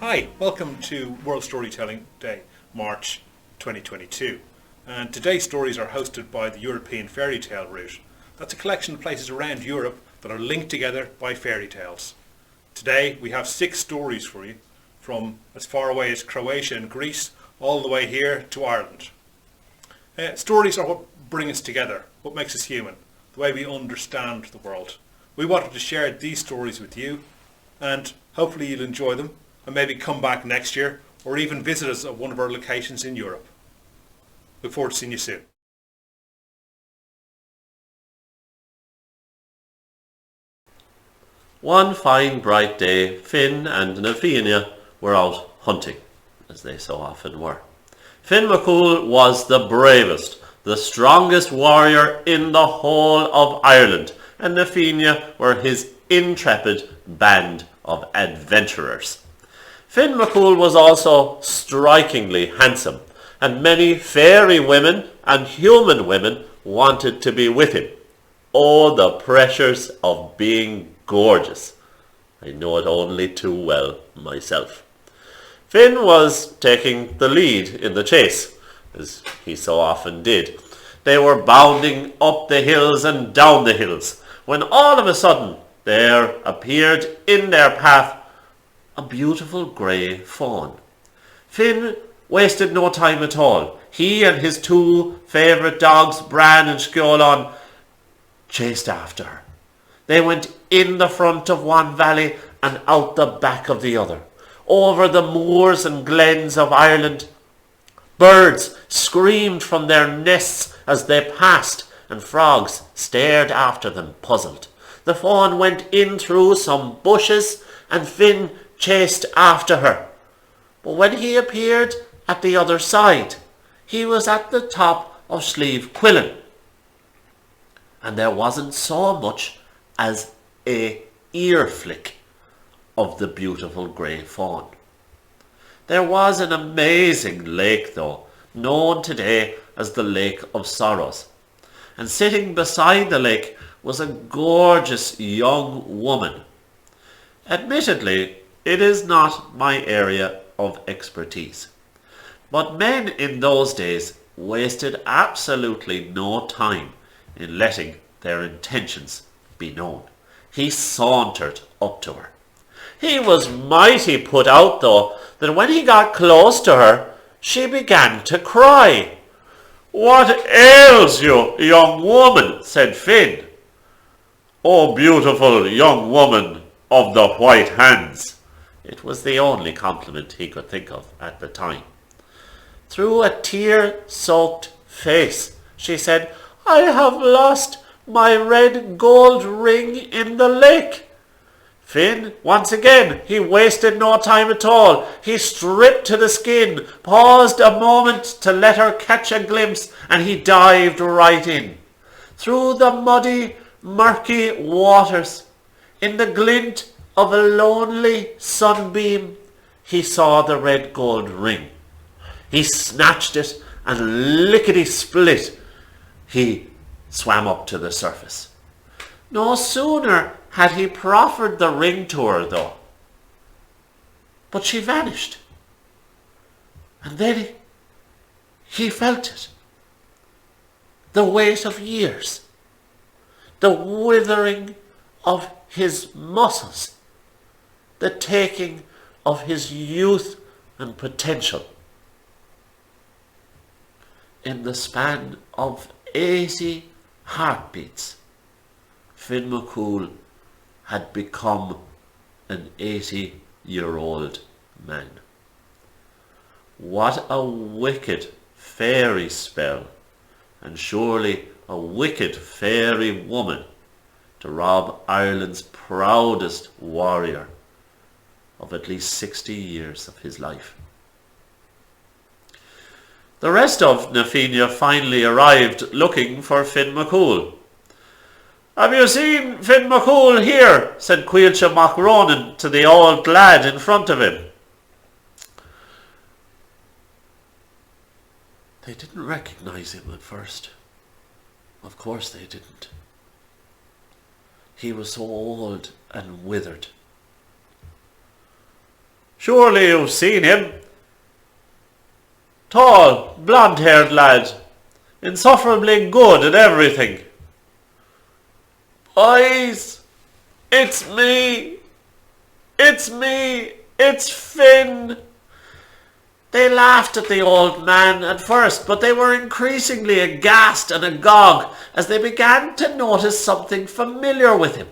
Hi, welcome to World Storytelling Day, March 2022. And today's stories are hosted by the European Fairy Tale Route. That's a collection of places around Europe that are linked together by fairy tales. Today we have 6 stories for you, from as far away as Croatia and Greece all the way here to Ireland. Stories are what bring us together, what makes us human, the way we understand the world. We wanted to share these stories with you, and hopefully you'll enjoy them and maybe come back next year or even visit us at one of our locations in Europe. Look forward to seeing you soon. One fine bright day, Finn and Athena were out hunting, as they so often were. Finn McCool was the bravest, the strongest warrior in the whole of Ireland, and Athena were his intrepid band of adventurers. Finn McCool was also strikingly handsome, and many fairy women and human women wanted to be with him. Oh, the pressures of being gorgeous. I know it only too well myself. Finn was taking the lead in the chase, as he so often did. They were bounding up the hills and down the hills, when all of a sudden there appeared in their path a beautiful grey fawn. Finn wasted no time at all. He and his 2 favourite dogs, Bran and Skjolon, chased after her. They went in the front of one valley and out the back of the other, over the moors and glens of Ireland. Birds screamed from their nests as they passed, and frogs stared after them, puzzled. The fawn went in through some bushes, and Finn chased after her. But when he appeared at the other side, he was at the top of Slieve Quillen, and there wasn't so much as a ear flick of the beautiful grey fawn. There was an amazing lake, though, known today as the Lake of Sorrows, and sitting beside the lake was a gorgeous young woman. Admittedly, it is not my area of expertise, but men in those days wasted absolutely no time in letting their intentions be known. He sauntered up to her. He was mighty put out, though, that when he got close to her, she began to cry. "What ails you, young woman?" said Finn. "Oh, beautiful young woman of the white hands." It was the only compliment he could think of at the time. Through a tear-soaked face, she said, "I have lost my red gold ring in the lake." Finn, once again, he wasted no time at all. He stripped to the skin, paused a moment to let her catch a glimpse, and he dived right in. Through the muddy, murky waters, in the glint of a lonely sunbeam, he saw the red gold ring. He snatched it, and lickety-split, he swam up to the surface. No sooner had he proffered the ring to her, though, but she vanished. And then he felt it. The weight of years, the withering of his muscles, the taking of his youth and potential. In the span of 80 heartbeats, Finn McCool had become an 80-year-old man. What a wicked fairy spell, and surely a wicked fairy woman, to rob Ireland's proudest warrior of at least 60 years of his life. The rest of Athena finally arrived looking for Finn McCool. "Have you seen Finn McCool here?" said Caoilte Macronin to the old lad in front of him. They didn't recognize him at first. Of course they didn't. He was so old and withered. Surely you've seen him. Tall, blonde-haired lad, insufferably good at everything. Boys, it's me. It's me. It's Finn. They laughed at the old man at first, but they were increasingly aghast and agog as they began to notice something familiar with him.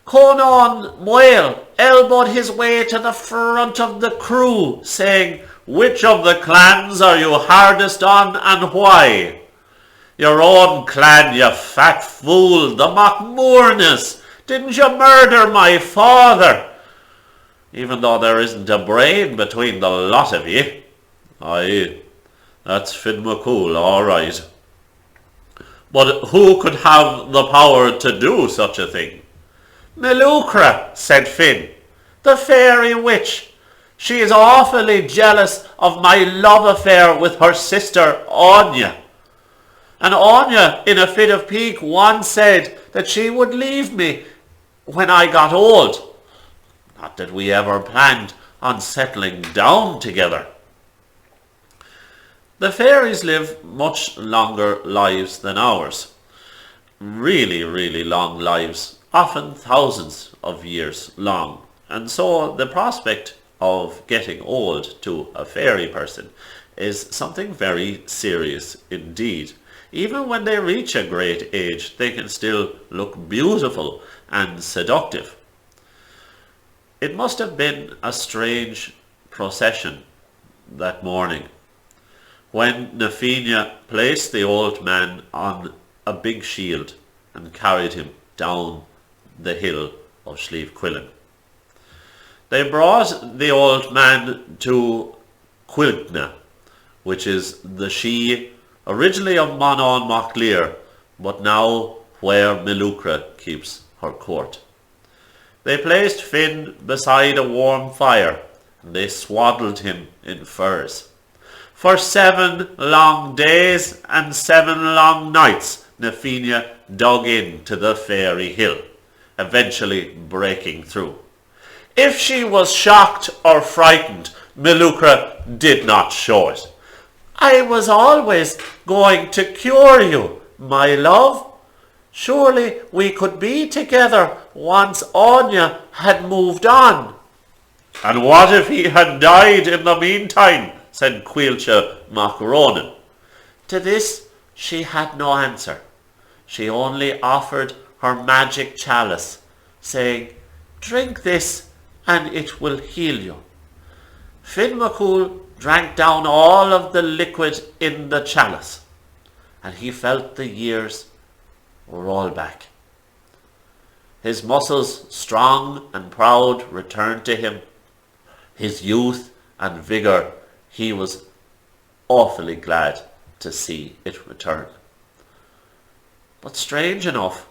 Conan Moyle elbowed his way to the front of the crew, saying, "Which of the clans are you hardest on, and why?" "Your own clan, you fat fool, the Macmoornes. Didn't you murder my father?" "Even though there isn't a brain between the lot of ye." "Aye, that's Finn McCool, all right. But who could have the power to do such a thing?" "Meluchra," said Finn, "the fairy witch. She is awfully jealous of my love affair with her sister Anya. And Anya, in a fit of pique, once said that she would leave me when I got old. Not that we ever planned on settling down together." The fairies live much longer lives than ours. Really, really long lives, often thousands of years long. And so the prospect of getting old to a fairy person is something very serious indeed. Even when they reach a great age, they can still look beautiful and seductive. It must have been a strange procession that morning when Nathina placed the old man on a big shield and carried him down the hill of Slieve Quillen. They brought the old man to Quilgna, which is the She, originally of Manon Machlir, but now where Meluchra keeps her court. They placed Finn beside a warm fire, and they swaddled him in furs. For 7 long days and 7 long nights, Nathina dug into the fairy hill, eventually breaking through. If she was shocked or frightened, Meluchra did not show it. "I was always going to cure you, my love. Surely we could be together once Anya had moved on." "And what if he had died in the meantime?" said Quilcha Macronin. To this she had no answer. She only offered her magic chalice, saying, "Drink this and it will heal you." Finn McCool drank down all of the liquid in the chalice, and he felt the years roll back. His muscles, strong and proud, returned to him. His youth and vigour, he was awfully glad to see it return. But strange enough,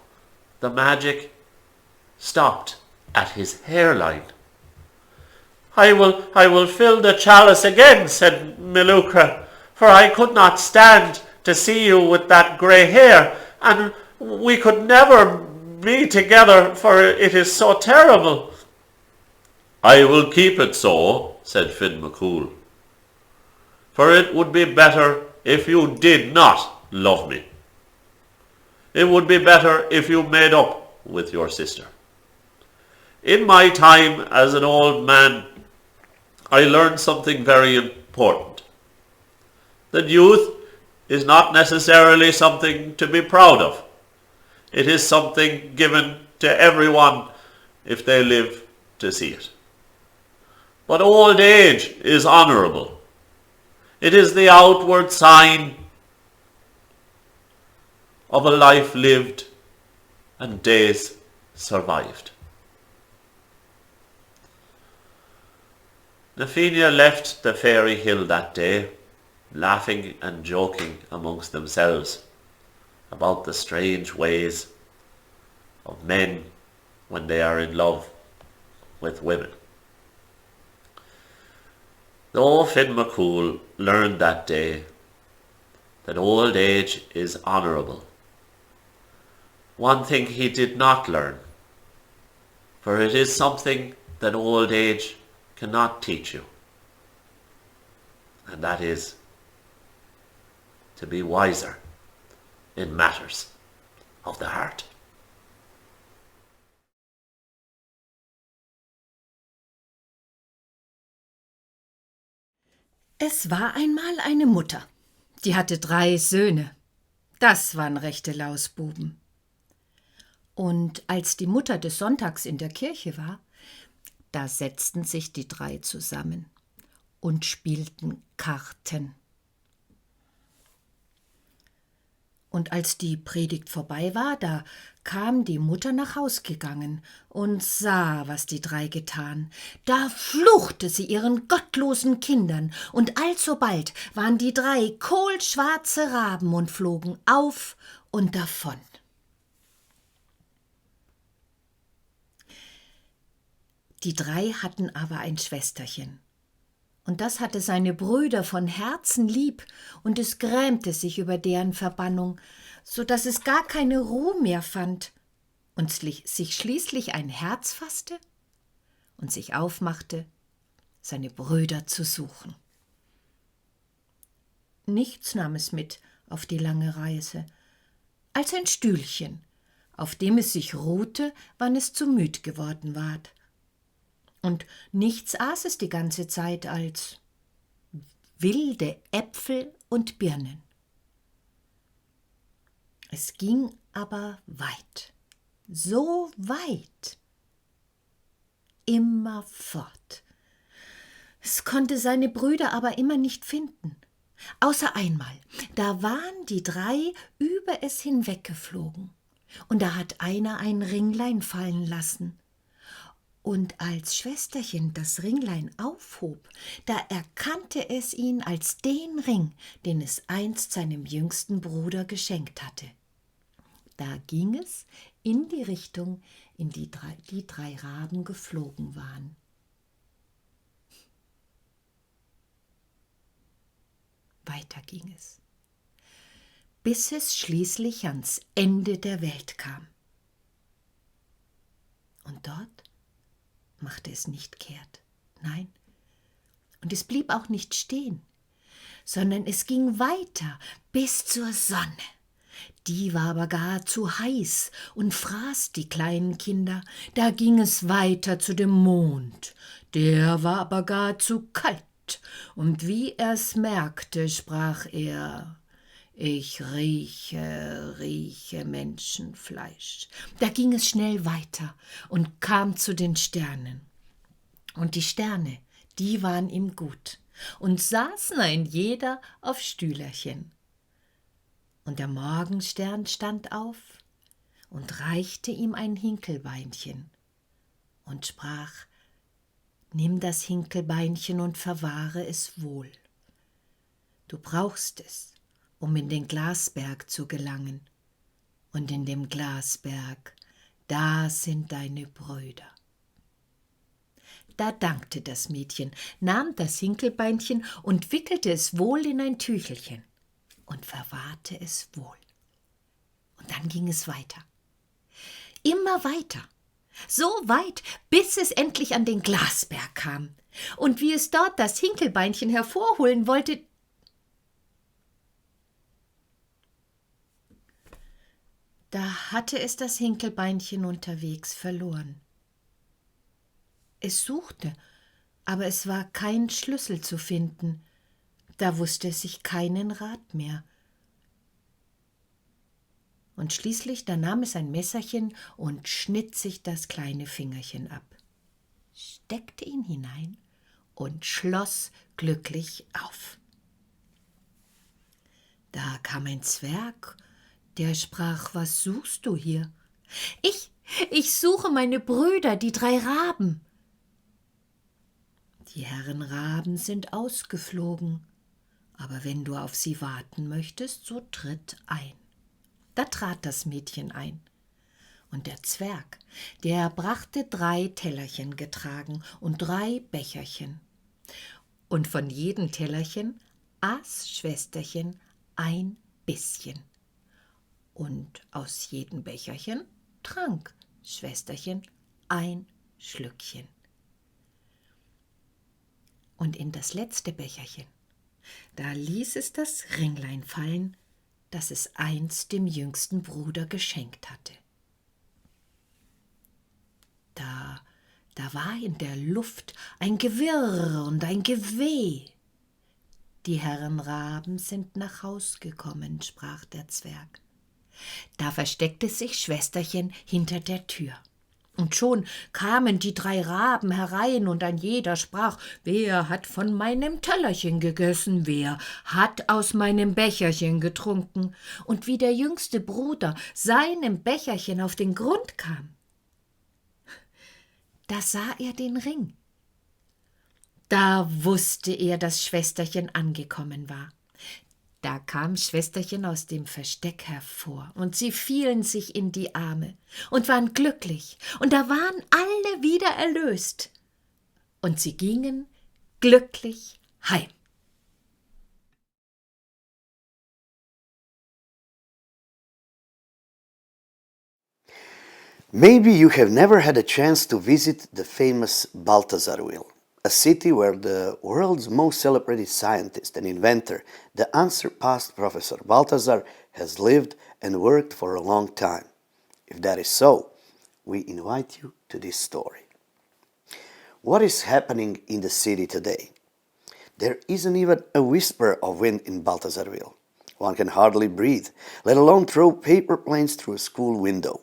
the magic stopped at his hairline. I will fill the chalice again," said Meluchra, "for I could not stand to see you with that grey hair, and we could never be together, for it is so terrible." "I will keep it so," said Finn McCool, "for it would be better if you did not love me. It would be better if you made up with your sister. In my time as an old man, I learned something very important. That youth is not necessarily something to be proud of. It is something given to everyone if they live to see it. But old age is honourable. It is the outward sign of a life lived and days survived." Nathina left the fairy hill that day, laughing and joking amongst themselves about the strange ways of men when they are in love with women. Though Finn McCool learned that day that old age is honourable, one thing he did not learn, for it is something that old age cannot teach you. And that is to be wiser in matters of the heart. Es war einmal eine Mutter, die hatte 3 Söhne. Das waren rechte Lausbuben. Und als die Mutter des Sonntags in der Kirche war, da setzten sich die 3 zusammen und spielten Karten. Und als die Predigt vorbei war, da kam die Mutter nach Haus gegangen und sah, was die 3 getan. Da fluchte sie ihren gottlosen Kindern, und alsobald waren die 3 kohlschwarze Raben und flogen auf und davon. Die 3 hatten aber ein Schwesterchen. Und das hatte seine Brüder von Herzen lieb, und es grämte sich über deren Verbannung, so dass es gar keine Ruhe mehr fand und sich schließlich ein Herz fasste und sich aufmachte, seine Brüder zu suchen. Nichts nahm es mit auf die lange Reise, als ein Stühlchen, auf dem es sich ruhte, wann es zu müd geworden ward. Und nichts aß es die ganze Zeit als wilde Äpfel und Birnen. Es ging aber weit, so weit, immer fort. Es konnte seine Brüder aber immer nicht finden. Außer einmal, da waren die 3 über es hinweggeflogen, und da hat einer ein Ringlein fallen lassen. Und als Schwesterchen das Ringlein aufhob, da erkannte es ihn als den Ring, den es einst seinem jüngsten Bruder geschenkt hatte. Da ging es in die Richtung, in die die 3 Raben geflogen waren. Weiter ging es, bis es schließlich ans Ende der Welt kam. Und dort machte es nicht kehrt, nein, und es blieb auch nicht stehen, sondern es ging weiter bis zur Sonne. Die war aber gar zu heiß und fraß die kleinen Kinder. Da ging es weiter zu dem Mond, der war aber gar zu kalt, und wie er's merkte, sprach er: Ich rieche Menschenfleisch. Da ging es schnell weiter und kam zu den Sternen. Und die Sterne, die waren ihm gut und saßen ein jeder auf Stühlerchen. Und der Morgenstern stand auf und reichte ihm ein Hinkelbeinchen und sprach: Nimm das Hinkelbeinchen und verwahre es wohl. Du brauchst es, um in den Glasberg zu gelangen. Und in dem Glasberg, da sind deine Brüder. Da dankte das Mädchen, nahm das Hinkelbeinchen und wickelte es wohl in ein Tüchelchen und verwahrte es wohl. Und dann ging es weiter. Immer weiter. So weit, bis es endlich an den Glasberg kam. Und wie es dort das Hinkelbeinchen hervorholen wollte, da hatte es das Hinkelbeinchen unterwegs verloren. Es suchte, aber es war kein Schlüssel zu finden. Da wusste es sich keinen Rat mehr. Und schließlich, da nahm es ein Messerchen und schnitt sich das kleine Fingerchen ab, steckte ihn hinein und schloss glücklich auf. Da kam ein Zwerg, der sprach: Was suchst du hier? Ich suche meine Brüder, die 3 Raben. Die Herren Raben sind ausgeflogen, aber wenn du auf sie warten möchtest, so tritt ein. Da trat das Mädchen ein. Und der Zwerg, der brachte 3 Tellerchen getragen und 3 Becherchen. Und von jedem Tellerchen aß Schwesterchen ein bisschen. Und aus jedem Becherchen trank Schwesterchen ein Schlückchen. und in das letzte Becherchen, da ließ es das Ringlein fallen, das es einst dem jüngsten Bruder geschenkt hatte. Da war in der Luft ein Gewirr und ein Geweh. Die Herren Raben sind nach Haus gekommen, sprach der Zwerg. Da versteckte sich Schwesterchen hinter der Tür. Und schon kamen die 3 Raben herein, und ein jeder sprach: Wer hat von meinem Tellerchen gegessen? Wer hat aus meinem Becherchen getrunken? Und wie der jüngste Bruder seinem Becherchen auf den Grund kam, da sah er den Ring. Da wusste er, dass Schwesterchen angekommen war. Da kam Schwesterchen aus dem Versteck hervor, und sie fielen sich in die Arme und waren glücklich, und da waren alle wieder erlöst, und sie gingen glücklich heim. Maybe you have never had a chance to visit the famous Balthazar wheel, a city where the world's most celebrated scientist and inventor, the unsurpassed Professor Balthazar, has lived and worked for a long time. If that is so, we invite you to this story. What is happening in the city today? There isn't even a whisper of wind in Balthazar wheel. One can hardly breathe, let alone throw paper planes through a school window.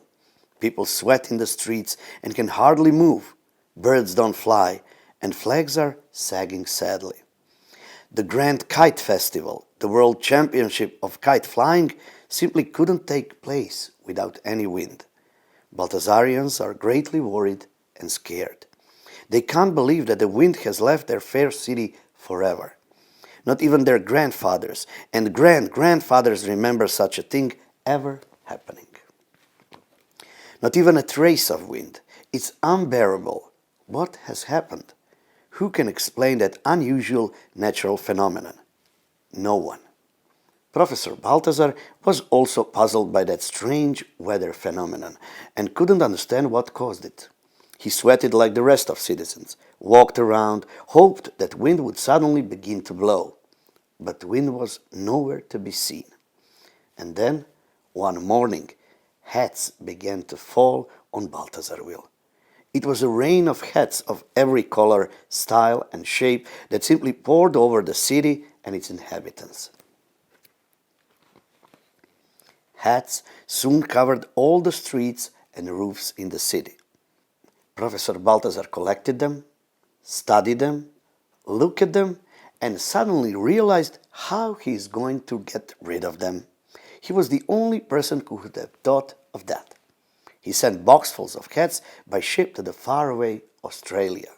People sweat in the streets and can hardly move. Birds don't fly, and flags are sagging sadly. The Grand Kite Festival, the World Championship of Kite Flying, simply couldn't take place without any wind. Balthazarians are greatly worried and scared. They can't believe that the wind has left their fair city forever. Not even their grandfathers and grandfathers remember such a thing ever happening. Not even a trace of wind. It's unbearable. What has happened? Who can explain that unusual natural phenomenon? No one. Professor Balthazar was also puzzled by that strange weather phenomenon and couldn't understand what caused it. He sweated like the rest of citizens, walked around, hoped that wind would suddenly begin to blow. But wind was nowhere to be seen. And then, one morning, hats began to fall on Balthazar wheel. It was a rain of hats of every color, style, and shape that simply poured over the city and its inhabitants. Hats soon covered all the streets and roofs in the city. Professor Balthazar collected them, studied them, looked at them, and suddenly realized how he is going to get rid of them. He was the only person who would have thought of that. He sent boxfuls of hats by ship to the faraway Australia.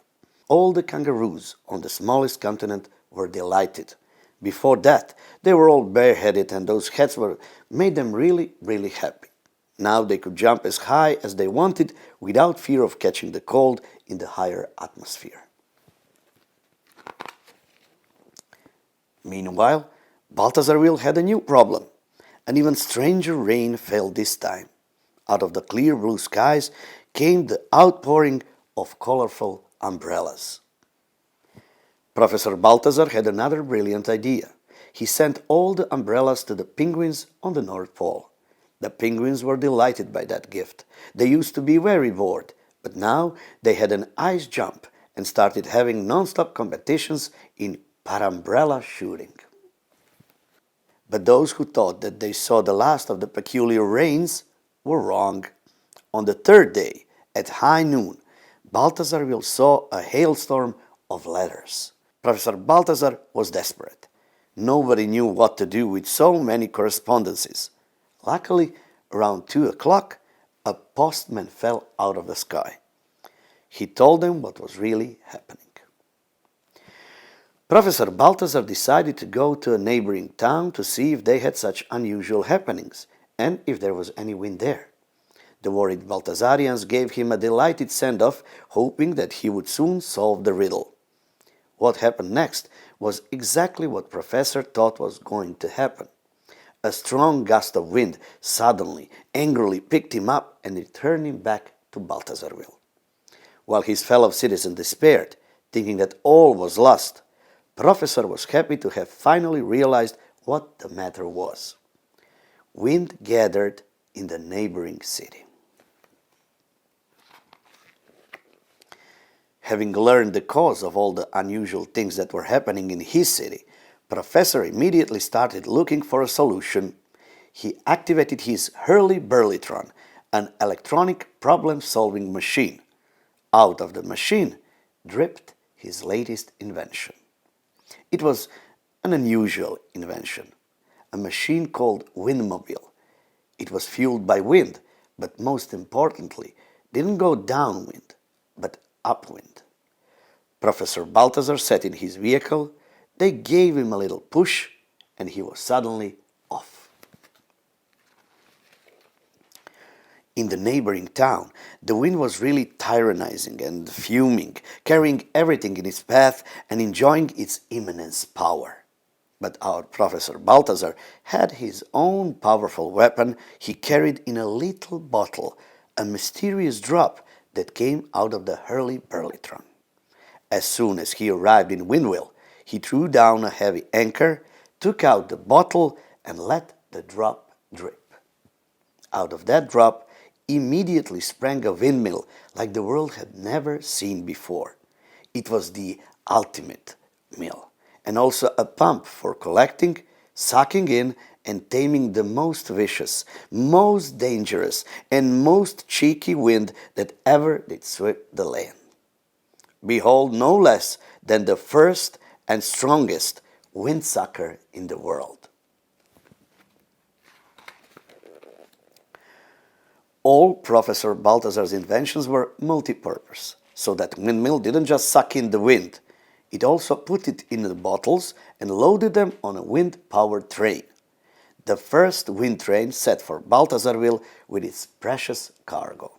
All the kangaroos on the smallest continent were delighted. Before that, they were all bareheaded, and those hats made them really, really happy. Now they could jump as high as they wanted without fear of catching the cold in the higher atmosphere. Meanwhile, Balthazar wheel had a new problem. An even stranger rain fell this time. Out of the clear blue skies came the outpouring of colorful umbrellas. Professor Balthazar had another brilliant idea. He sent all the umbrellas to the penguins on the North Pole. The penguins were delighted by that gift. They used to be very bored, but now they had an ice jump and started having non-stop competitions in parumbrella shooting. But those who thought that they saw the last of the peculiar rains were wrong. On the third day, at high noon, Balthazar wheel saw a hailstorm of letters. Professor Balthazar was desperate. Nobody knew what to do with so many correspondences. Luckily, around 2 o'clock, a postman fell out of the sky. He told them what was really happening. Professor Balthazar decided to go to a neighboring town to see if they had such unusual happenings and if there was any wind there. The worried Balthazarians gave him a delighted send-off, hoping that he would soon solve the riddle. What happened next was exactly what Professor thought was going to happen. A strong gust of wind suddenly, angrily picked him up and returned him back to Balthazar wheel. While his fellow citizens despaired, thinking that all was lost, Professor was happy to have finally realized what the matter was. Wind gathered in the neighboring city. Having learned the cause of all the unusual things that were happening in his city, Professor immediately started looking for a solution. He activated his Hurly-Burlytron, an electronic problem-solving machine. Out of the machine dripped his latest invention. It was an unusual invention, a machine called Windmobile. It was fueled by wind, but most importantly, didn't go downwind, but upwind. Professor Balthazar sat in his vehicle, they gave him a little push, and he was suddenly off. In the neighboring town, the wind was really tyrannizing and fuming, carrying everything in its path and enjoying its immense power. But our Professor Balthazar had his own powerful weapon he carried in a little bottle, a mysterious drop that came out of the Hurly-Burlytron. As soon as he arrived in Windwell, he threw down a heavy anchor, took out the bottle, and let the drop drip. Out of that drop immediately sprang a windmill like the world had never seen before. It was the ultimate mill, and also a pump for collecting, sucking in, and taming the most vicious, most dangerous, and most cheeky wind that ever did sweep the land. Behold no less than the first and strongest windsucker in the world. All Professor Balthazar's inventions were multi-purpose, so that windmill didn't just suck in the wind, it also put it in the bottles and loaded them on a wind-powered train. The first wind train set for Balthazarville with its precious cargo.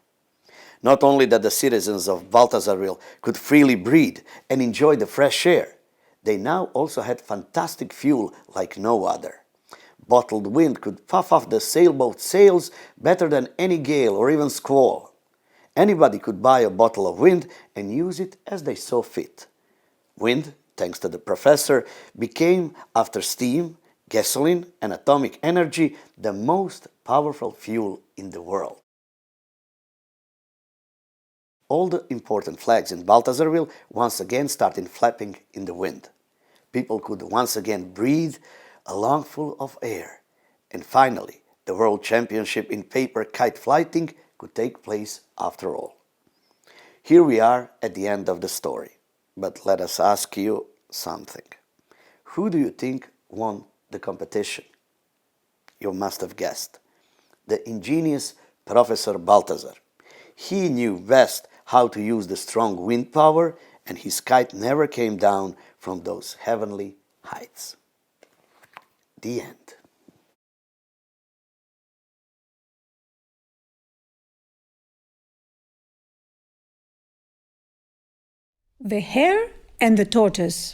Not only that the citizens of Balthazarville could freely breathe and enjoy the fresh air, they now also had fantastic fuel like no other. Bottled wind could puff off the sailboat sails better than any gale or even squall. Anybody could buy a bottle of wind and use it as they saw fit. Wind, thanks to the professor, became, after steam, gasoline, and atomic energy, the most powerful fuel in the world. All the important flags in Balthazarville once again started flapping in the wind. People could once again breathe a lungful of air. And finally, the World Championship in paper kite flying could take place after all. Here we are at the end of the story. But let us ask you something. Who do you think won the competition? You must have guessed. The ingenious Professor Balthazar. He knew best how to use the strong wind power, and his kite never came down from those heavenly heights. The end. The Hare and the Tortoise.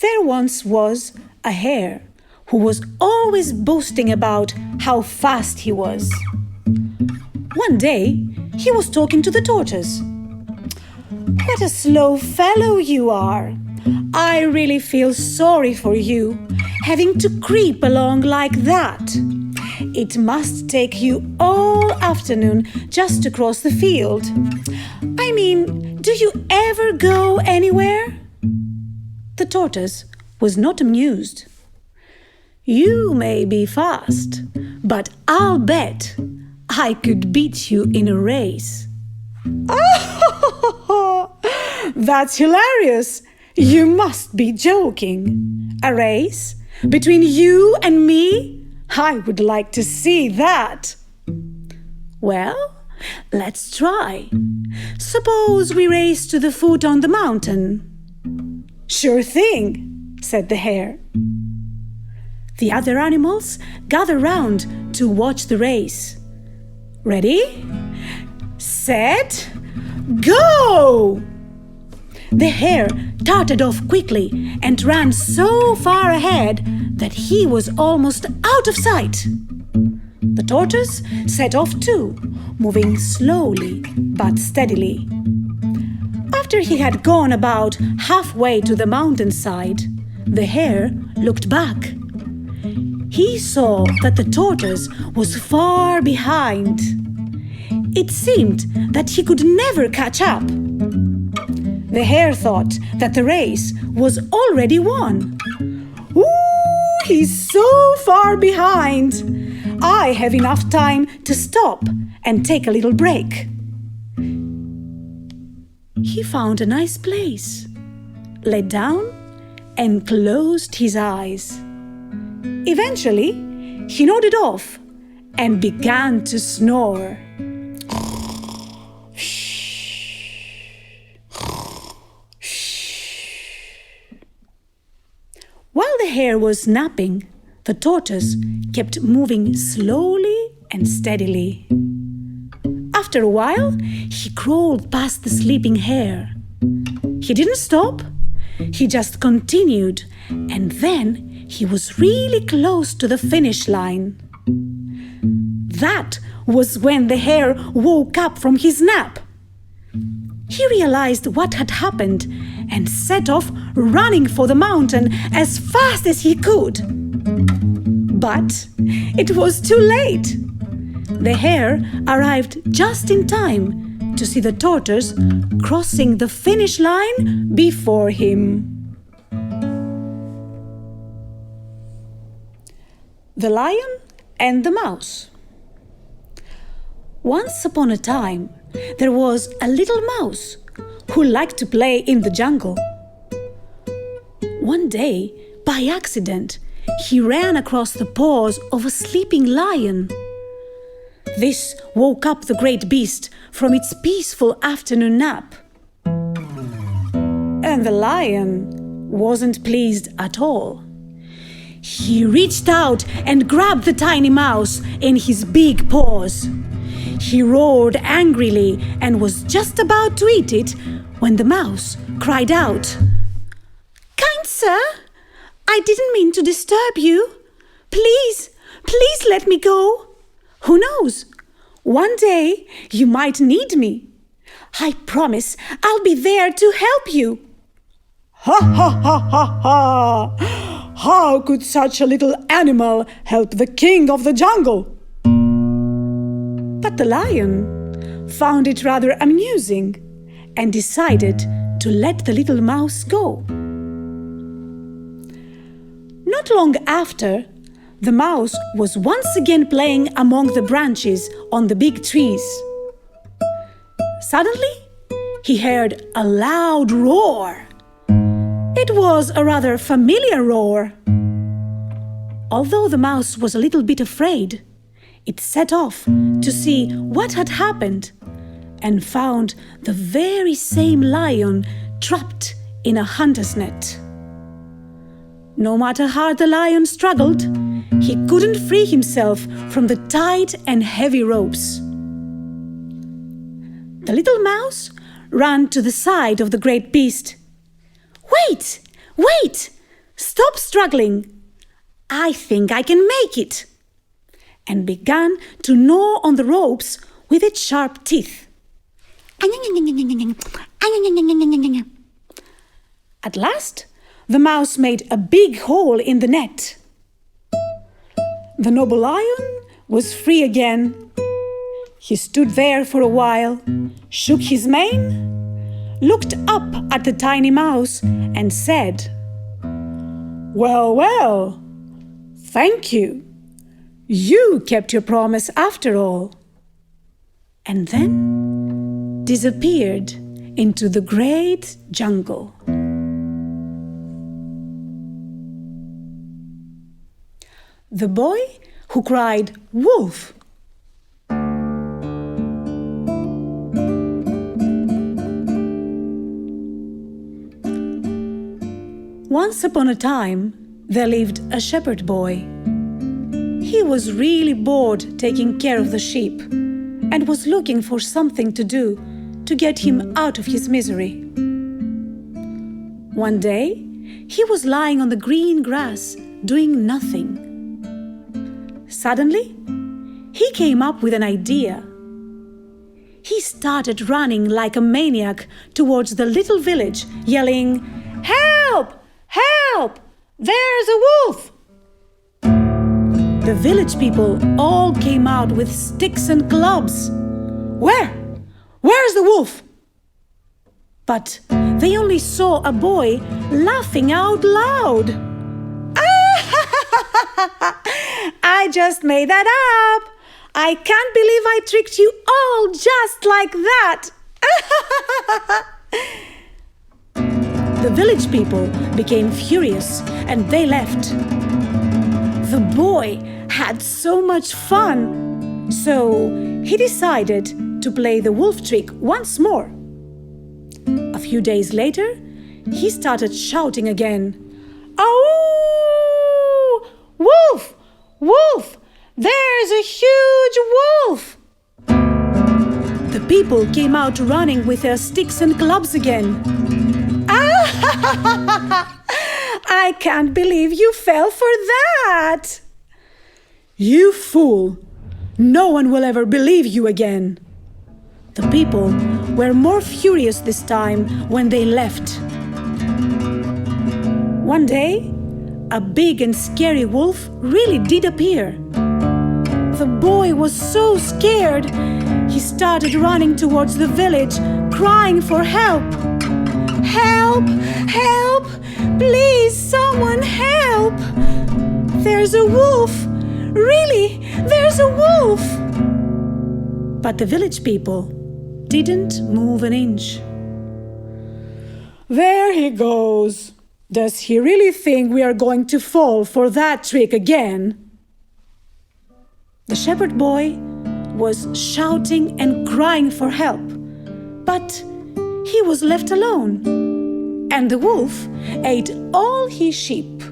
There once was a hare who was always boasting about how fast he was. One day, he was talking to the tortoise. "What a slow fellow you are! I really feel sorry for you, having to creep along like that. It must take you all afternoon just to cross the field. I mean, do you ever go anywhere?" The tortoise was not amused. "You may be fast, but I'll bet I could beat you in a race." "Oh, that's hilarious! You must be joking. A race? Between you and me? I would like to see that." "Well, let's try. Suppose we race to the foot on the mountain." "Sure thing," said the hare. The other animals gather round to watch the race. Ready? Set, go! The hare darted off quickly and ran so far ahead that he was almost out of sight. The tortoise set off too, moving slowly but steadily. After After he had gone about halfway to the mountainside, the hare looked back. He saw that the tortoise was far behind. It seemed that he could never catch up. The hare thought that the race was already won. "Ooh, he's so far behind. I have enough time to stop and take a little break." He found a nice place, lay down, and closed his eyes. Eventually, he nodded off and began to snore. While the hare was napping, the tortoise kept moving slowly and steadily. After a while, he crawled past the sleeping hare. He didn't stop. He just continued, and then he was really close to the finish line. That was when the hare woke up from his nap. He realized what had happened and set off running for the mountain as fast as he could. But it was too late. The hare arrived just in time to see the tortoise crossing the finish line before him. The Lion and the Mouse. Once upon a time, there was a little mouse who liked to play in the jungle. One day, by accident, he ran across the paws of a sleeping lion. This woke up the great beast from its peaceful afternoon nap. And the lion wasn't pleased at all. He reached out and grabbed the tiny mouse in his big paws. He roared angrily and was just about to eat it when the mouse cried out, "Kind sir, I didn't mean to disturb you. Please let me go. Who knows? One day you might need me. I promise I'll be there to help you." "Ha ha ha ha ha! How could such a little animal help the king of the jungle?" But the lion found it rather amusing and decided to let the little mouse go. Not long after, the mouse was once again playing among the branches on the big trees. Suddenly, he heard a loud roar. It was a rather familiar roar. Although the mouse was a little bit afraid, it set off to see what had happened and found the very same lion trapped in a hunter's net. No matter how the lion struggled, he couldn't free himself from the tight and heavy ropes. The little mouse ran to the side of the great beast. Wait! Stop struggling! I think I can make it!" and began to gnaw on the ropes with its sharp teeth. At last, the mouse made a big hole in the net. The noble lion was free again. He stood there for a while, shook his mane, looked up at the tiny mouse and said, Well, thank you. You kept your promise after all." And then disappeared into the great jungle. The boy who cried wolf. Once upon a time, there lived a shepherd boy. He was really bored taking care of the sheep and was looking for something to do to get him out of his misery. One day, he was lying on the green grass doing nothing. Suddenly, he came up with an idea. he started running like a maniac towards the little village, yelling, "Help! Help! There's a wolf!" The village people all came out with sticks and clubs. Where's the wolf? But they only saw a boy laughing out loud. "I just made that up. I can't believe I tricked you all just like that." The village people became furious and they left. The boy had so much fun, so he decided to play the wolf trick once more. A few days later, he started shouting again, "Oh! Wolf! Wolf! There's a huge wolf!" The people came out running with their sticks and clubs again. "I can't believe you fell for that!" "You fool! No one will ever believe you again." The people were more furious this time when they left. One day, a big and scary wolf really did appear. The boy was so scared, he started running towards the village, crying for help. "Help! Help! Please, someone help! There's a wolf! Really, there's a wolf!" But the village people didn't move an inch. "There he goes. Does he really think we are going to fall for that trick again?" The shepherd boy was shouting and crying for help, but he was left alone, and the wolf ate all his sheep.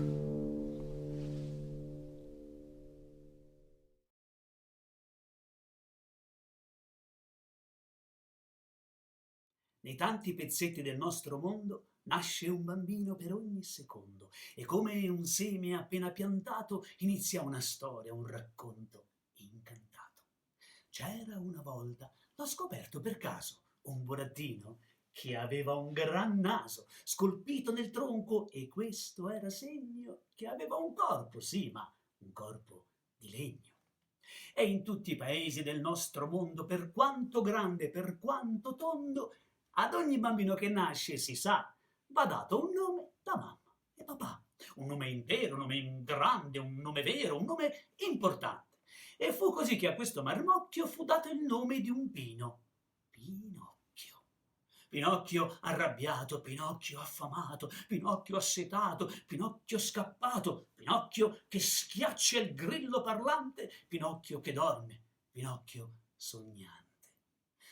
Nei tanti pezzetti del nostro mondo nasce un bambino per ogni secondo e come un seme appena piantato inizia una storia, un racconto incantato. C'era una volta, l'ho scoperto per caso, un burattino che aveva un gran naso scolpito nel tronco e questo era segno che aveva un corpo, sì, ma un corpo di legno. E in tutti i paesi del nostro mondo, per quanto grande, per quanto tondo, ad ogni bambino che nasce, si sa, va dato un nome da mamma e papà. Un nome intero, un nome grande, un nome vero, un nome importante. E fu così che a questo marmocchio fu dato il nome di un pino. Pinocchio. Pinocchio arrabbiato, Pinocchio affamato, Pinocchio assetato, Pinocchio scappato, Pinocchio che schiaccia il grillo parlante, Pinocchio che dorme, Pinocchio sognante.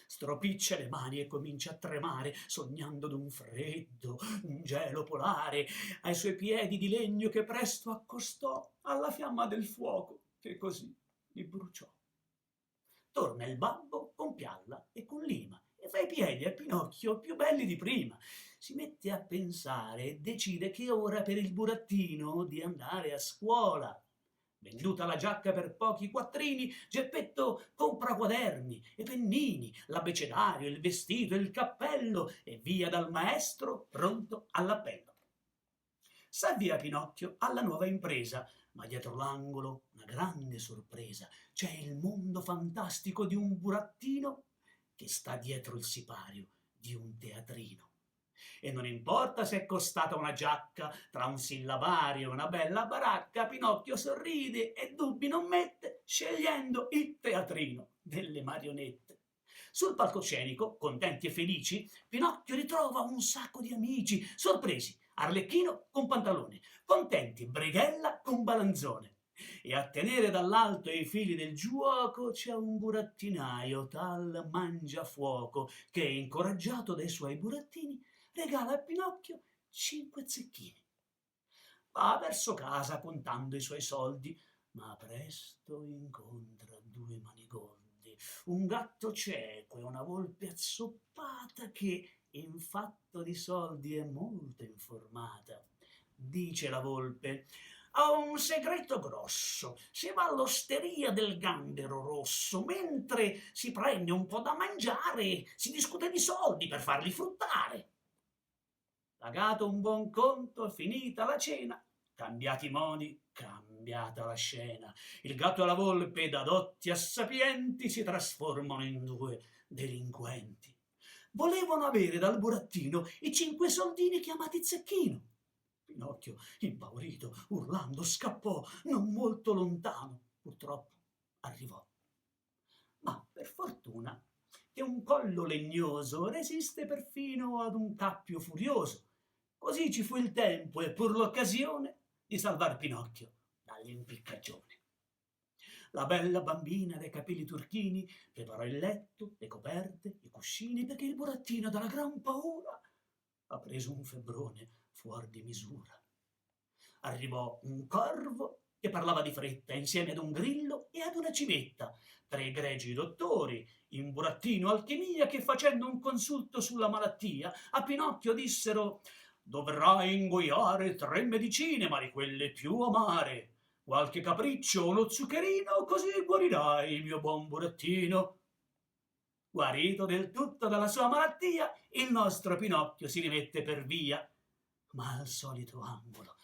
Stropiccia le mani e comincia a tremare, sognando d'un freddo, un gelo polare, ai suoi piedi di legno che presto accostò alla fiamma del fuoco, che così li bruciò. Torna il babbo con pialla e con lima, e fa i piedi a Pinocchio più belli di prima. Si mette a pensare e decide che è ora per il burattino di andare a scuola. Venduta la giacca per pochi quattrini, Geppetto compra quaderni e pennini, l'abbecedario, il vestito e il cappello e via dal maestro pronto all'appello. S'avvia Pinocchio alla nuova impresa, ma dietro l'angolo una grande sorpresa. C'è il mondo fantastico di un burattino che sta dietro il sipario di un teatrino. E non importa se è costata una giacca, tra un sillabario e una bella baracca, Pinocchio sorride e dubbi non mette, scegliendo il teatrino delle marionette. Sul palcoscenico, contenti e felici, Pinocchio ritrova un sacco di amici, sorpresi, Arlecchino con Pantalone, contenti, Brighella con Balanzone. E a tenere dall'alto i fili del giuoco c'è un burattinaio tal Mangiafuoco che, incoraggiato dai suoi burattini, regala a Pinocchio 5 zecchini. Va verso casa contando i suoi soldi, ma presto incontra 2 manigoldi, un gatto cieco e una volpe azzoppata che, in fatto di soldi, è molto informata. Dice la volpe: ha un segreto grosso. Si va all'osteria del Gambero Rosso, mentre si prende un po' da mangiare, si discute di soldi per farli fruttare. Pagato un buon conto, finita la cena, cambiati i modi, cambiata la scena. Il gatto e la volpe, da dotti a sapienti, si trasformano in due delinquenti. Volevano avere dal burattino i 5 soldini chiamati zecchino. Pinocchio, impaurito, urlando, scappò non molto lontano. Purtroppo arrivò. Ma per fortuna che un collo legnoso resiste perfino ad un cappio furioso. Così ci fu il tempo e pur l'occasione di salvar Pinocchio dall'impiccagione. La bella bambina dai capelli turchini preparò il letto, le coperte, i cuscini, perché il burattino dalla gran paura ha preso un febbrone fuor di misura. Arrivò un corvo che parlava di fretta insieme ad un grillo e ad una civetta, 3 egregi dottori in burattino alchimia, che facendo un consulto sulla malattia a Pinocchio dissero: dovrai ingoiare 3 medicine, ma di quelle più amare, qualche capriccio o uno zuccherino, così guarirai il mio buon burattino. Guarito del tutto dalla sua malattia, il nostro Pinocchio si rimette per via, ma al solito angolo,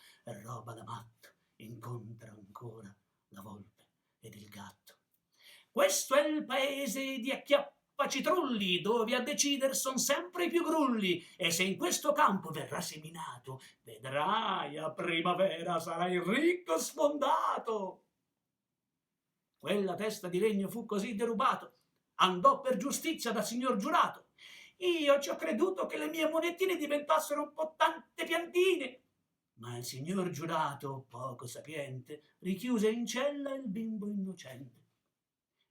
roba da matto, incontra ancora la volpe ed il gatto. Questo è il paese di Acchiappacitrulli, dove a decider son sempre i più grulli, e se in questo campo verrà seminato, vedrai a primavera sarai ricco sfondato. Quella testa di legno fu così derubato, andò per giustizia da signor giurato. Io ci ho creduto che le mie monetine diventassero un po' tante piantine. Ma il signor giurato, poco sapiente, richiuse in cella il bimbo innocente.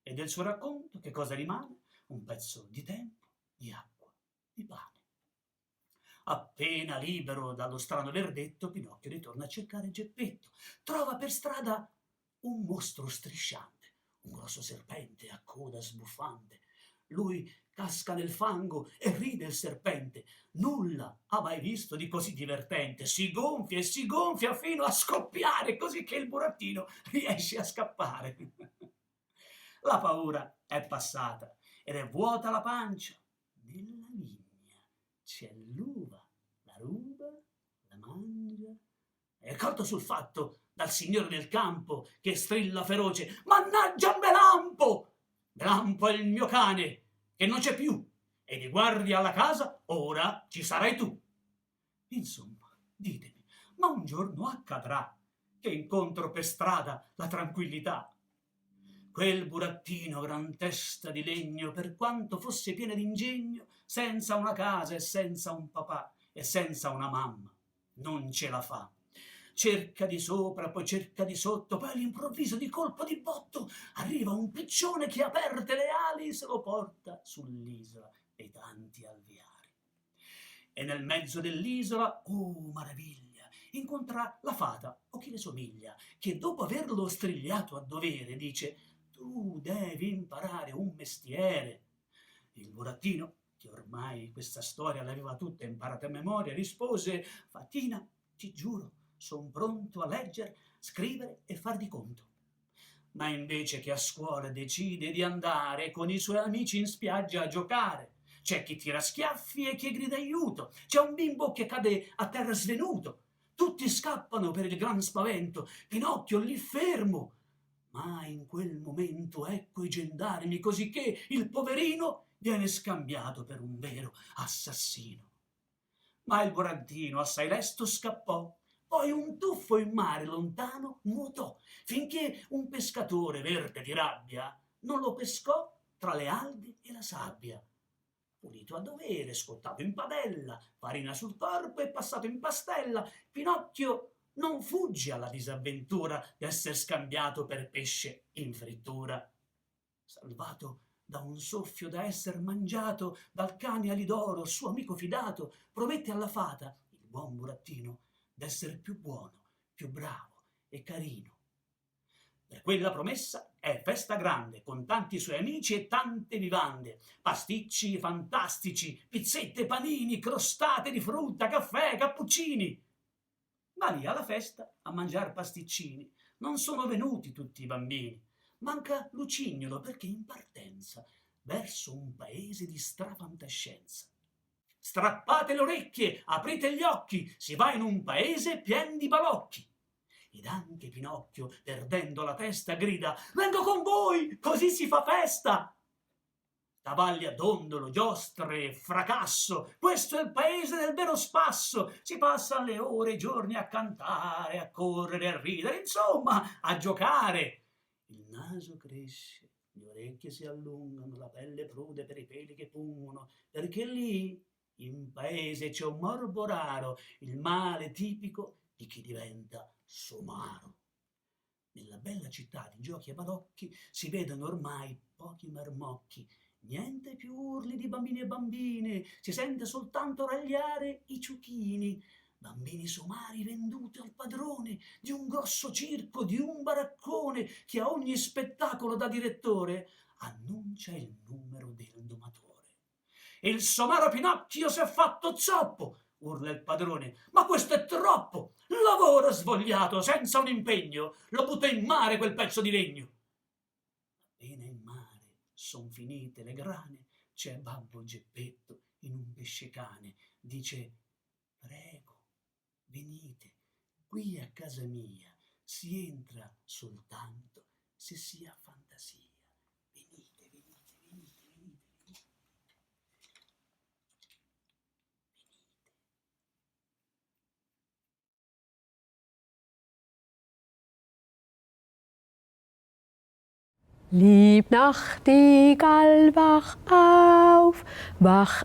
E del suo racconto che cosa rimane? Un pezzo di tempo, di acqua, di pane. Appena libero dallo strano verdetto, Pinocchio ritorna a cercare Geppetto. Trova per strada un mostro strisciante, un grosso serpente a coda sbuffante. Lui casca nel fango e ride il serpente. Nulla ha mai visto di così divertente. Si gonfia fino a scoppiare, così che il burattino riesce a scappare. La paura è passata ed è vuota la pancia. Nella vigna c'è l'uva, la ruba, la mangia. È colto sul fatto dal signore del campo, che strilla feroce: mannaggia Melampo! Melampo è il mio cane, che non c'è più, e di guardia alla casa ora ci sarai tu. Insomma, ditemi, ma un giorno accadrà che incontro per strada la tranquillità. Quel burattino gran testa di legno, per quanto fosse piena d'ingegno, senza una casa e senza un papà e senza una mamma, non ce la fa. Cerca di sopra, poi cerca di sotto, poi all'improvviso, di colpo di botto, arriva un piccione che, aperte le ali, se lo porta sull'isola dei tanti alveari. E nel mezzo dell'isola, oh maraviglia, incontra la fata, o chi le somiglia, che dopo averlo strigliato a dovere dice: tu devi imparare un mestiere. Il burattino, che ormai questa storia l'aveva tutta imparata a memoria, rispose: fatina, ti giuro, son pronto a leggere, scrivere e far di conto. Ma invece che a scuola decide di andare con i suoi amici in spiaggia a giocare. C'è chi tira schiaffi e chi grida aiuto, c'è un bimbo che cade a terra svenuto. Tutti scappano per il gran spavento, Pinocchio lì fermo. Ma in quel momento ecco i gendarmi, cosicché il poverino viene scambiato per un vero assassino. Ma il burattino assai lesto scappò. Poi un tuffo in mare lontano nuotò, finché un pescatore verde di rabbia non lo pescò tra le alghe e la sabbia. Pulito a dovere, scottato in padella, farina sul corpo e passato in pastella, Pinocchio non fugge alla disavventura d'esser scambiato per pesce in frittura. Salvato da un soffio da esser mangiato dal cane Alidoro, suo amico fidato, promette alla fata, il buon burattino, d'esser più buono, più bravo e carino. Per quella promessa è festa grande, con tanti suoi amici e tante vivande, pasticci fantastici, pizzette, panini, crostate di frutta, caffè, cappuccini. Ma lì alla festa, a mangiar pasticcini, non sono venuti tutti i bambini. Manca Lucignolo perché in partenza verso un paese di strafantascienza. Strappate le orecchie, aprite gli occhi, si va in un paese pien di balocchi. Ed anche Pinocchio, perdendo la testa, grida: «Vengo con voi, così si fa festa!» Cavalli a dondolo, giostre e fracasso, questo è il paese del vero spasso. Si passano le ore e i giorni a cantare, a correre, a ridere, insomma, a giocare. Il naso cresce, le orecchie si allungano, la pelle prude per i peli che pungono, perché lì, in paese, c'è un morbo raro, il male tipico di chi diventa somaro. Nella bella città di giochi e balocchi si vedono ormai pochi marmocchi, niente più urli di bambini e bambine, si sente soltanto ragliare i ciuchini, bambini somari venduti al padrone di un grosso circo, di un baraccone che a ogni spettacolo da direttore annuncia il numero del domatore. E il somaro Pinocchio si è fatto zoppo, urla il padrone, ma questo è troppo, lavoro svogliato, senza un impegno, lo butta in mare quel pezzo di legno. Appena in mare son finite le grane, c'è Babbo Geppetto in un pescecane, dice: «Prego, venite, qui a casa mia si entra soltanto se si ha fantasia. Venite, venite, venite, venite, venite. Lieb Nachtigall, wach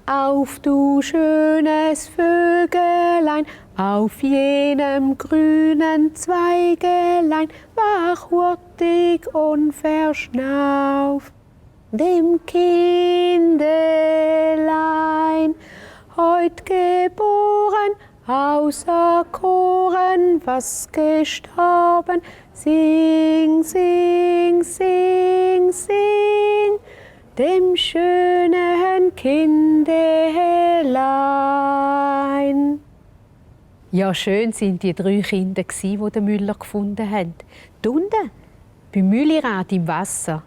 auf, du schönes Vögelein, auf jenem grünen Zweigelein, wach hurtig und verschnauf. Dem Kindelein, heut geboren, auserkoren, was gestorben, sing, sing, sing, sing, dem schönen Kindelein. Ja, schön sind die 3 Kinder, die der Müller gefunden hat. Unten, beim Mühlrad im Wasser.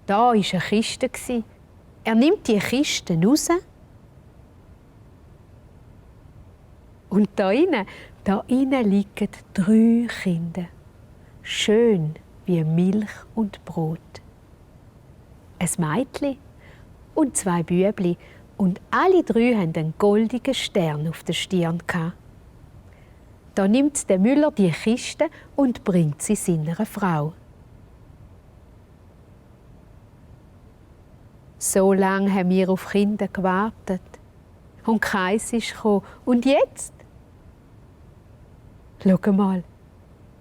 Da war eine Kiste. Er nimmt die Kiste raus. Und da innen liegen 3 Kinder. Schön wie Milch und Brot. Ein Mädchen und 2 Bübli. Und alle 3 hatten einen goldenen Stern auf der Stirn. Da nimmt der Müller die Kiste und bringt sie seiner Frau. So lange haben wir auf Kinder gewartet. Und keins ist gekommen. Und jetzt? Schau mal,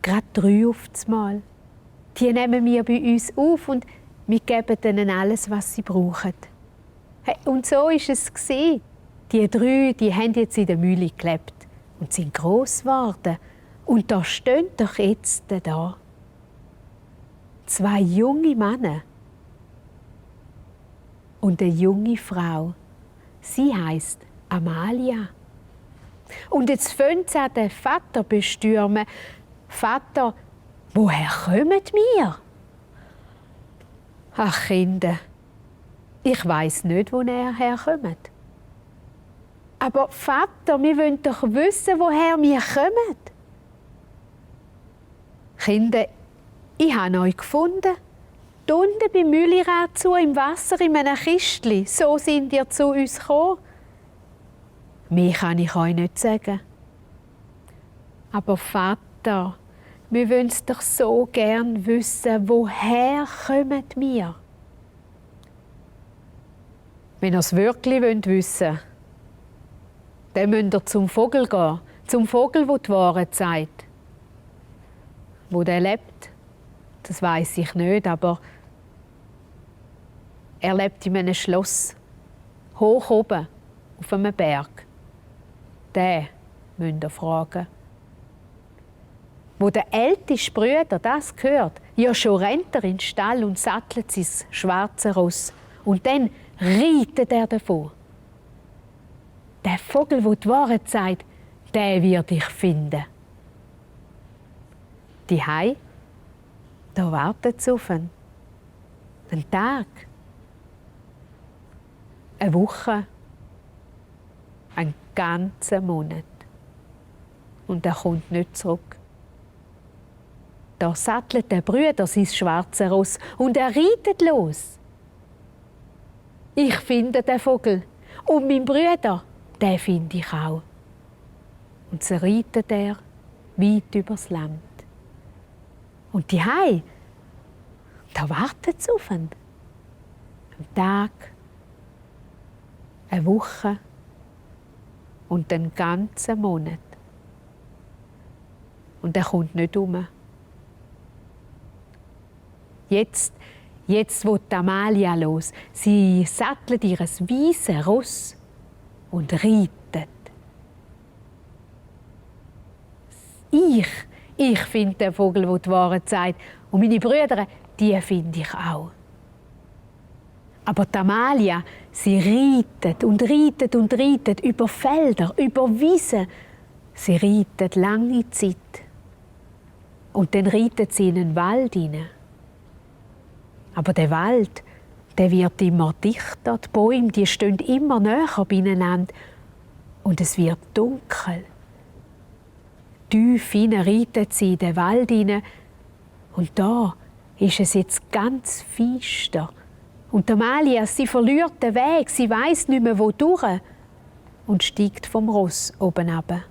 gerade 3 auf einmal. Die nehmen wir bei uns auf und wir geben ihnen alles, was sie brauchen. Hey, und so war es. Die 3 haben jetzt in der Mühle gelebt und sind gross geworden. Und da stehen doch jetzt da 2 junge Männer und eine junge Frau. Sie heisst Amalia. Und jetzt fängt sie an den Vater bestürmen. Vater, woher kommen wir? Ach Kinder, ich weiss nicht, woher herkommt. Aber Vater, wir wollen doch wissen, woher wir kommen. Kinder, ich habe euch gefunden. Unten beim Mühlrad zu, im Wasser, in einem Kistchen. So sind ihr zu uns gekommen. Mehr kann ich euch nicht sagen. Aber Vater, wir wollen es doch so gern wissen, woher kommen wir? Wenn ihr es wirklich wissen wollt, dann müsst ihr zum Vogel gehen. Zum Vogel, der die Wahrheit sagt. Wo der lebt, das weiss ich nicht, aber er lebt in einem Schloss, hoch oben, auf einem Berg. Den müsst ihr fragen. Wo der älteste Bruder das hört, ja schon rennt er in den Stall und sattelt sein schwarzes Ross. Und dann reitet er davon. Der Vogel, der die Wahrheit sagt, der wird dich finden. Die Hei, da wartet sie auf ihn. Ein Tag, eine Woche, einen ganzen Monat. Und er kommt nicht zurück. Da sattelt der Brüder sein schwarzes Ross und er reitet los. Ich finde den Vogel und mein Brüder, den finde ich auch. Und so reitet er weit übers Land. Und die Hei, da wartet sie auf ihn. Ein Tag, eine Woche und einen ganzen Monat. Und er kommt nicht um. Jetzt will Amalia los. Sie sattelt ihr weißes Ross und reitet. Ich finde den Vogel, der die Wahrheit sagt. Und meine Brüder, die finde ich auch. Aber die Amalia, sie reitet und reitet und reitet über Felder, über Wiesen. Sie reitet lange Zeit. Und dann reitet sie in den Wald hinein. Aber der Wald, der wird immer dichter. Die Bäume, die stehen immer näher beieinander. Und es wird dunkel. Tief hinein reitet sie in den Wald hinein. Und da ist es jetzt ganz finster. Und Amalia, sie verliert den Weg, sie weiss nicht mehr, wodurch. Und steigt vom Ross oben runter.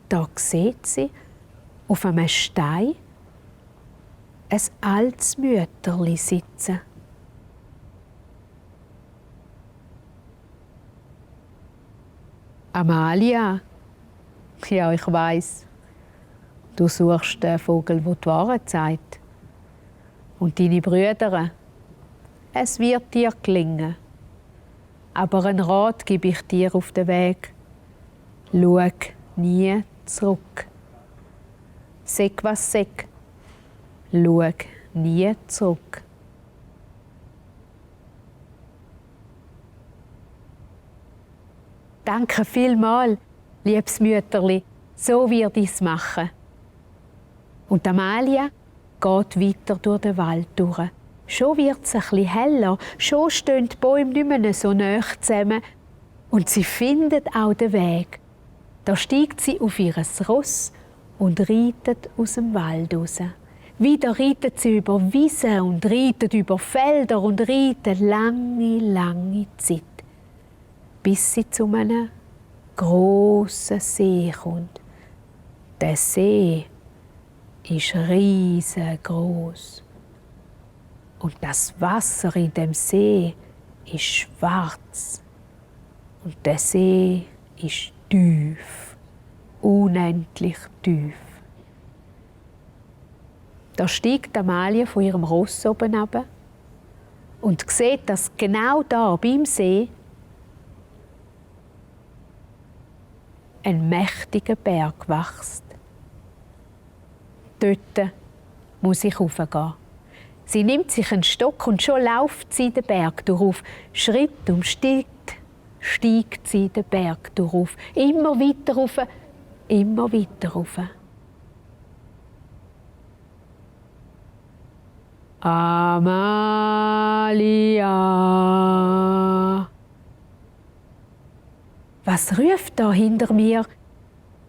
Da sieht sie auf einem Stein ein altes Mütterli sitzen. Amalia, ja, ich weiss, du suchst den Vogel, der die Wahrheit sagt. Und deine Brüder, es wird dir gelingen. Aber einen Rat gebe ich dir auf den Weg. Schau nie zurück. Sag was sag. Schau nie zurück. Danke vielmals, liebes Mütterli. So wird ich es machen. Und Amalia geht weiter durch den Wald durch. Schon wird es ein bisschen heller, schon stehen die Bäume nicht mehr so nahe zusammen. Und sie findet auch den Weg. Da steigt sie auf ihr Ross und reitet aus dem Wald raus. Wieder reitet sie über Wiesen und reitet über Felder und reitet lange, lange Zeit, bis sie zu einem grossen See kommt. Der See ist riesengroß. Und das Wasser in dem See ist schwarz. Und der See ist tief, unendlich tief. Da steigt Amalia von ihrem Ross oben runter und sieht, dass genau da beim See ein mächtiger Berg wächst. Dort muss ich raufgehen. Sie nimmt sich einen Stock und schon läuft sie den Berg durch. Schritt um Schritt steigt sie den Berg durch. Immer weiter rauf, immer weiter rauf. Amalia. Was ruft da hinter mir?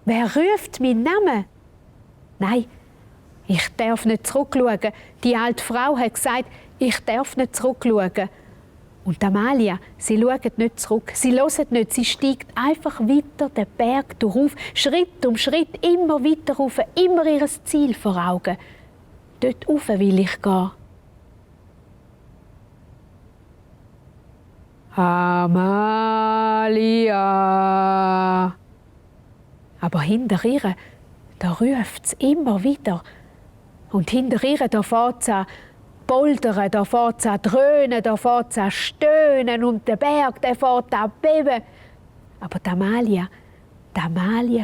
Wer ruft meinen Namen? Nein, ich darf nicht zurückschauen. Die alte Frau hat gesagt, ich darf nicht zurückschauen. Und Amalia, sie schaut nicht zurück, sie hört nicht, sie steigt einfach weiter den Berg durch, Schritt um Schritt, immer weiter rauf, immer ihr Ziel vor Augen. Dort rauf will ich gehen. Amalia. Aber hinter ihr, da ruft es immer wieder. Und hinter ihr, da fährt es an poldern, da fährt es an dröhnen, da fährt es an stöhnen und der Berg, der fährt an beben. Aber die Amalia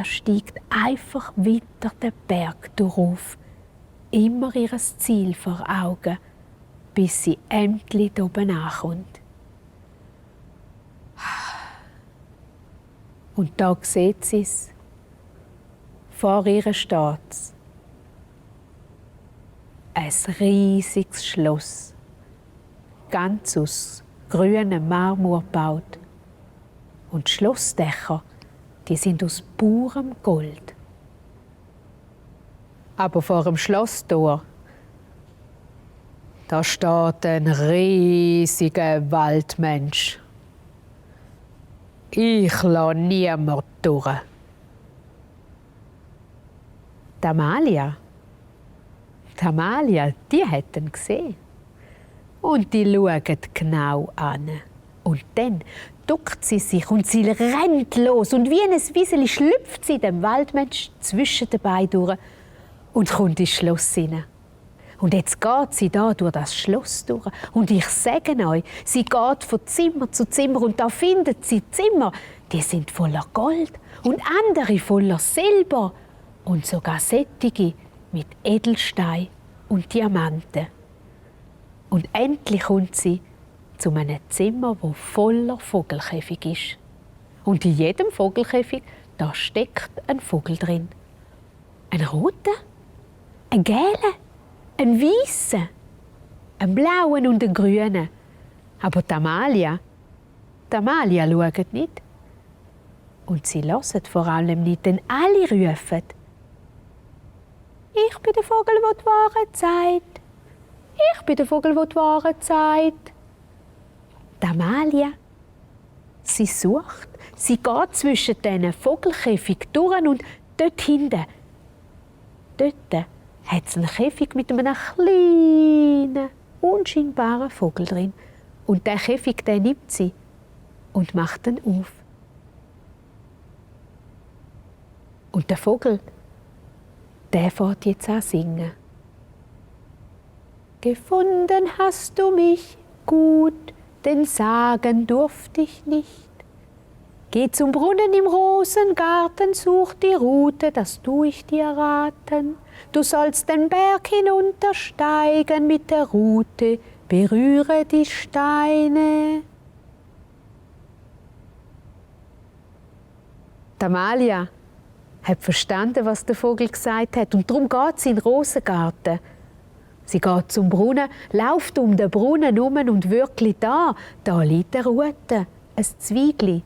steigt einfach weiter den Berg durch, immer ihr Ziel vor Augen, bis sie endlich oben ankommt. Und da sieht sie es. vor ihr steht's. Ein riesiges Schloss, ganz aus grünem Marmor gebaut. Und die Schlossdächer, die sind aus purem Gold. Aber vor dem Schlosstor, da steht ein riesiger Waldmensch. Ich lasse niemand durch. Die Amalia, die hat ihn gesehen. Und die schaut genau an. Und dann duckt sie sich und sie rennt los. Und wie ein Wieseli schlüpft sie dem Waldmensch zwischen den Beinen durch und kommt ins Schloss hinein. Und jetzt geht sie da durch das Schloss durch. Und ich sage euch, sie geht von Zimmer zu Zimmer und da findet sie Zimmer, die sind voller Gold und andere voller Silber und sogar sättige mit Edelstein und Diamanten. Und endlich kommt sie zu einem Zimmer, wo voller Vogelkäfig ist. Und in jedem Vogelkäfig, da steckt ein Vogel drin. Ein roter, ein gelber, ein weißer, ein blauen und ein grünen. Aber die Amalia schaut nicht. Und sie hört vor allem nicht, denn alle rufen: «Ich bin der Vogel, der die Wahrheit sagt. Ich bin der Vogel, der die Wahrheit sagt.» Die Amalia, sie sucht, sie geht zwischen diesen Vogelkäfigen durch und dort hinten, dort hat es einen Käfig mit einem kleinen, unscheinbaren Vogel drin. Und der Käfig, den nimmt sie und macht ihn auf. Und der Vogel, der fährt jetzt an singen. Gefunden hast du mich gut, denn sagen durfte ich nicht. Geh zum Brunnen im Rosengarten, such die Route, das tu ich dir raten. Du sollst den Berg hinuntersteigen mit der Rute, berühre die Steine. Die Amalia hat verstanden, was der Vogel gesagt hat, und darum geht sie in den Rosengarten. Sie geht zum Brunnen, läuft um den Brunnen herum und wirklich da liegt eine Rute, ein Zweigli.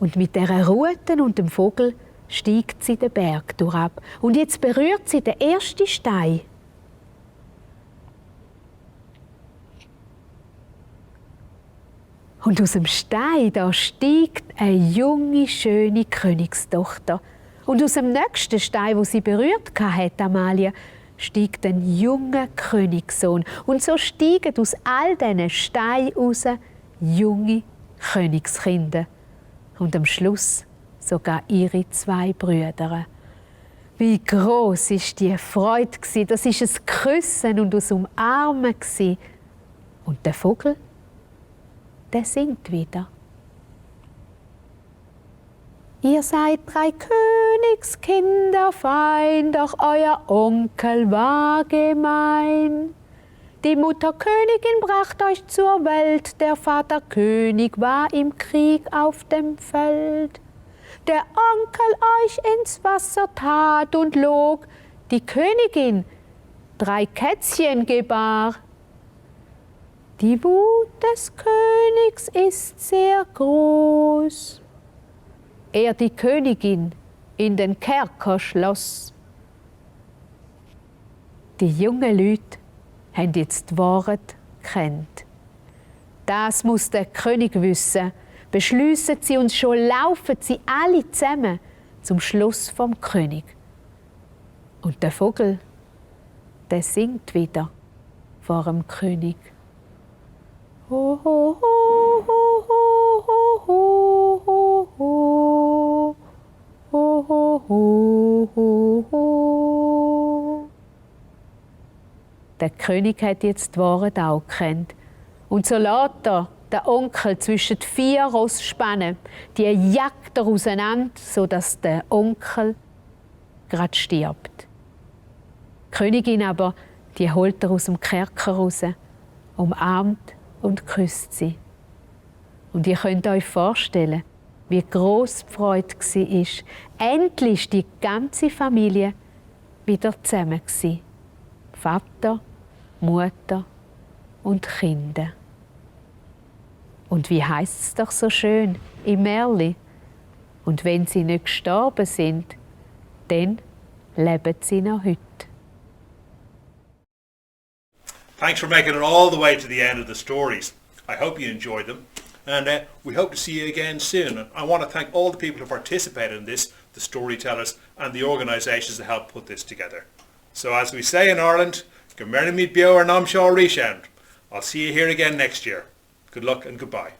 Und mit dieser Rute und dem Vogel steigt sie den Berg durchab. Und jetzt berührt sie den ersten Stein. Und aus dem Stein da steigt eine junge, schöne Königstochter. Und aus dem nächsten Stein, wo sie berührt hat, Amalia, steigt ein junger Königssohn. Und so steigen aus all diesen Steinen raus junge Königskinder. Und am Schluss sogar ihre 2 Brüder. Wie groß ist die Freude gsi! Das ist ein Küssen und ein Umarmen gsi. Und der Vogel, der singt wieder. Ihr seid 3 Königskinder fein, doch euer Onkel war gemein. Die Mutter Königin bracht euch zur Welt, der Vater König war im Krieg auf dem Feld. Der Onkel euch ins Wasser tat und log, die Königin 3 Kätzchen gebar. Die Wut des Königs ist sehr groß. Er die Königin in den Kerker schloss. Die jungen Leute haben jetzt die Wahrheit gekannt. Das muss der König wissen. Beschliessen sie und schon laufen sie alle zusammen zum Schloss vom König. Und der Vogel, der singt wieder vor dem König. Ho, ho, ho, ho, ho, ho, ho, ho, ho, ho, ho, ho, ho. Der König hat jetzt die Wahrheit auch gekannt. Und so lässt er den Onkel zwischen die 4 Rosse spannen. Die jagt er auseinander, sodass der Onkel gerade stirbt. Die Königin aber, die holt er aus dem Kerker raus, umarmt und küsst sie. Und ihr könnt euch vorstellen, wie gross die Freude war. Endlich die ganze Familie wieder zusammen gsi. Vater, Mutter und Kinder. Und wie heisst es doch so schön im Märli? Und wenn sie nicht gestorben sind, dann leben sie noch heute. Thanks for making it all the way to the end of the stories. I hope you enjoyed them, and we hope to see you again soon. And I want to thank all the people who participated in this, the storytellers and the organisations that helped put this together. So as we say in Ireland, Go Mearna Mead Bio or Nam Shaw Rishan. I'll see you here again next year. Good luck and goodbye.